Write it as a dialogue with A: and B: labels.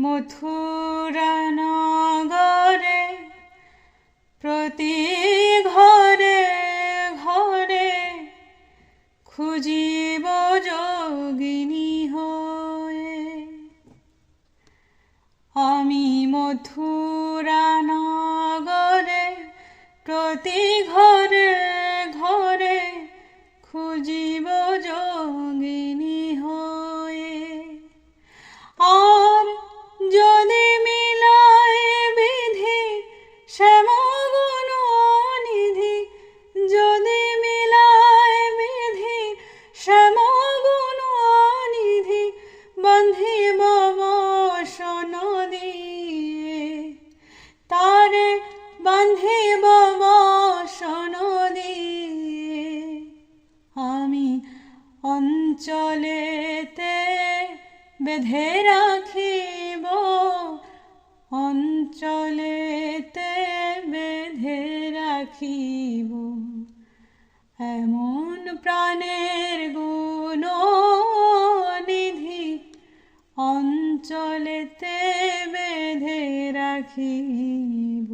A: মথুরা নগরে প্রতি ঘরে ঘরে খুঁজিব যোগিনী হয়ে। আমি মথুরা নগরে প্রতি ঘরে ঘরে খুঁজিব যোগিনী হয়ে। আর যদি মিলায় বিধি শ্যামগুণ নিধি, যদি মিলায় বিধি শ্যামগুণ নিধি, বন্ধিব বসন দিয়ে তারে, বন্ধিব বসন দিয়ে। আমি অঞ্চলেতে বেঁধে রাখিব, অঞ্চলেতে বেঁধে রাখিব, এমন প্রাণের গুণ নিধি অঞ্চলেতে বেঁধে রাখিব।